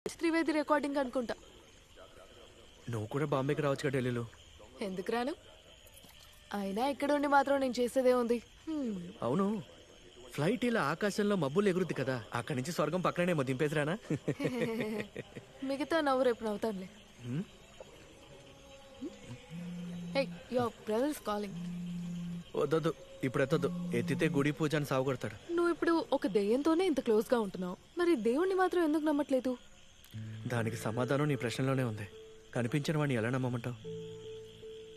Trivedi recording అనుకుంటా. నువ్వు కూడా బాంబేకి రావచ్చు కదా ఢిల్లీలో. ఎందుకు రాను? అయినా ఇక్కడ ఉండి మాత్రం నేను చేసేదే ఉంది. అవును, ఫ్లైట్ ఇలా ఆకాశంలో మబ్బులు ఎగురుద్ది కదా, అక్కడి నుంచి స్వర్గం పక్కనేమో దింపేసిరానా? మిగతా నవ్వు రేపు నవ్వుతానులే. హే, యువర్ బ్రదర్ ఇస్ కాలింగ్. వద్దొద్దు, ఇప్పుడు ఎత్తొద్దు. ఎత్తితే గుడి పూజ అని సాగుకొడతాడు. నువ్వు ఇప్పుడు ఒక దెయ్యంతోనే ఇంత క్లోజ్ గా ఉంటున్నావు, మరి దేవుణ్ణి మాత్రం ఎందుకు నమ్మట్లేదు? దానికి సమాధానం నీ ప్రశ్నలోనే ఉంది. కనిపించిన వాడిని ఎలా నమ్మమంటావు?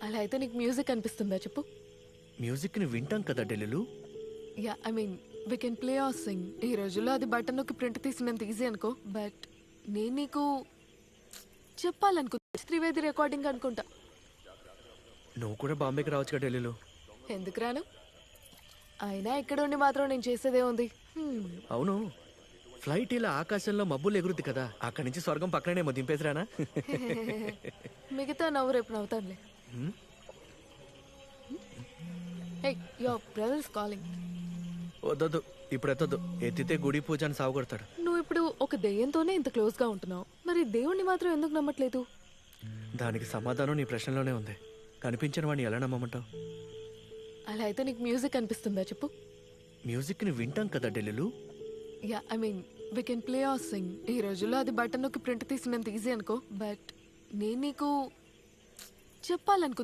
అలా అయితే నీకు మ్యూజిక్ అనిపిస్తుందా చెప్పు? మ్యూజిక్ని వింటాం కదా ఢిల్లీలో. Yeah, I mean we can play or sing. ఈ రోజుల్లో అది బటన్ నొక్కి ప్రింట్ తీసినంత ఈజీ అనుకో, బట్ నేను నీకు చెప్పాలనుకుంటా. త్రివేది రికార్డింగ్ అనుకుంటా. నువ్వు కూడా బాంబేకి రావచ్చు కదా ఢిల్లీలో. ఎందుకు రాను? అయినా ఇక్కడ ఉండి మాత్రం నేను చేసేదే ఉంది. అవును, ఫ్లైట్ ఇలా ఆకాశంలో మబ్బులు ఎగురుద్ది కదా, అక్కడి నుంచి స్వర్గం పక్కనేమో దింపేసిరానా? మిగతా నవ్వు రేపు నవ్వుతానులే. హే, యువర్ బ్రదర్ ఇస్ కాలింగ్. వద్దొద్దు, ఇప్పుడు ఎత్తొద్దు. ఎత్తితే గుడి పూజ అని సాగుకొడతాడు. నువ్వు ఇప్పుడు ఒక దెయ్యంతోనే ఇంత క్లోజ్ గా ఉంటున్నావు, మరి దేవుణ్ణి మాత్రం ఎందుకు నమ్మట్లేదు? దానికి సమాధానం నీ ప్రశ్నలోనే ఉంది. కనిపించిన వాడిని ఎలా నమ్మమంటావు? అలా అయితే నీకు మ్యూజిక్ అనిపిస్తుందా చెప్పు? మ్యూజిక్ని వింటాం కదా ఢిల్లీలో. Yeah, I mean we can play or sing. ఈ రోజుల్లో అది బటన్ నొక్కి ప్రింట్ తీసినంత ఈజీ అనుకో, బట్ నేను నీకు చెప్పాలనుకుంటా.